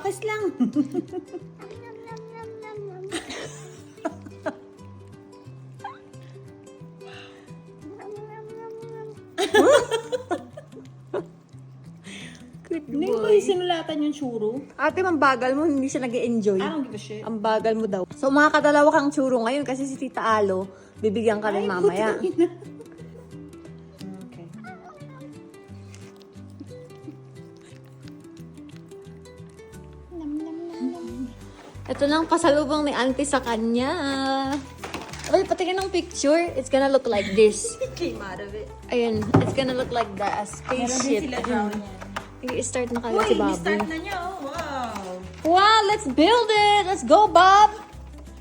Bakas lang. Good Hindi ko yung sinulatan yung churro. Ate, mambagal mo, hindi siya nag-e-enjoy. I don't give a shit. Ang bagal mo daw. So, makakadalawa kang churro ngayon kasi si Tita Alo, bibigyan ka rin mamaya. Okay. Ito na ang pasalubong ni Auntie sa kanya. Ay, patingin ng picture. It's gonna look like this. Came out of it. Ayun, it's gonna look like the Meron din spaceship. sila drawing yan. I-start na kagad Uy, si Bobby. start na niya. Oh, wow. Wow, let's build it! Let's go, Bob!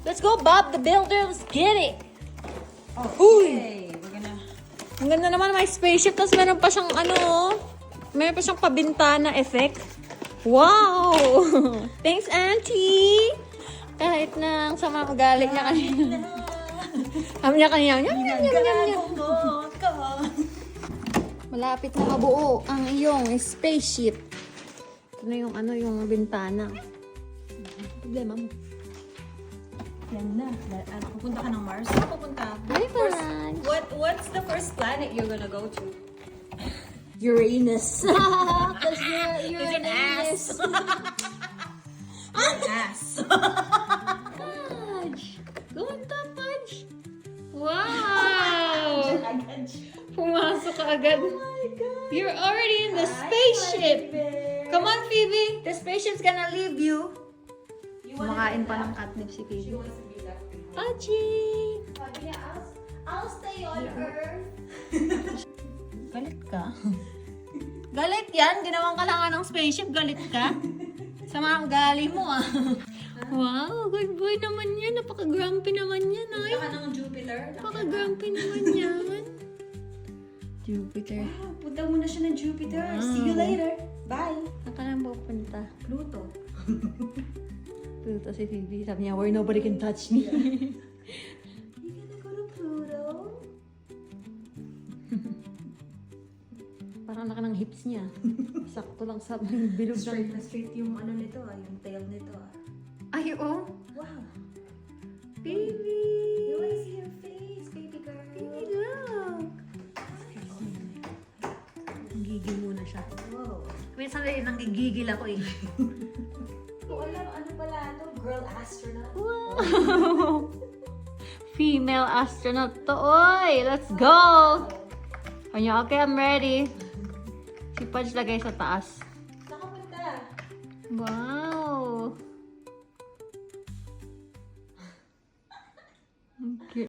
Let's go, Bob the Builder! Let's get it! Okay. We're gonna... Ang ganda naman, may spaceship. Tapos meron pa siyang meron pa siyang pabintana effect. Wow! Thanks, Auntie! Kahit na sa mga galit niya kanina. Sabi niya kanina, nyam, nyam, nyam, nyam, nyam. Malapit na mabuo ang iyong spaceship. Ito na yung yung bintana. Problema mo. Yan na. Pupunta ka ng Mars? Saan pupunta? Hi, Farag. What's the first planet you're gonna go to? Uranus. Because you're It's an ass. An ass. Fudge! Ganda, Fudge! Wow! Pumasok ka agad. Oh my God. You're already in the spaceship! Come on, Phoebe! The spaceship's gonna leave you. Kumakain pa ng catnip si She Phoebe. wants to be left behind. Fudgy! I'll stay on Earth. Galit ka? Galit yan? Ginawang ka lang nga ng spaceship. Galit ka? Sa mga ugali mo ah. Wow, good boy naman yan. Napaka-grumpy naman yan ay. Punta ka ng Jupiter. Napaka-grumpy naman yan. Jupiter. Wow, punta muna siya ng Jupiter. Wow. See you later. Bye. Saan ka nang pupunta? Pluto. Pluto si Phoebe. Sabi niya, where nobody can touch me. You gonna go to Pluto? Parang laki ng hips niya. Sakto lang sa bilog Straight ng... na straight yung ano nito yung tail nito Ay, oh. Wow. Baby! You wanna see your face, baby girl? Baby, look! Gigil muna siya. Wow. Minsan rin nanggigigil ako eh. Kung alam, ano pala ito? Girl astronaut? Wow! Female astronaut to. Oy! Let's go! Kanya, okay, I'm ready. Si Pudge lagay sa taas. Saan ka punta? Wow!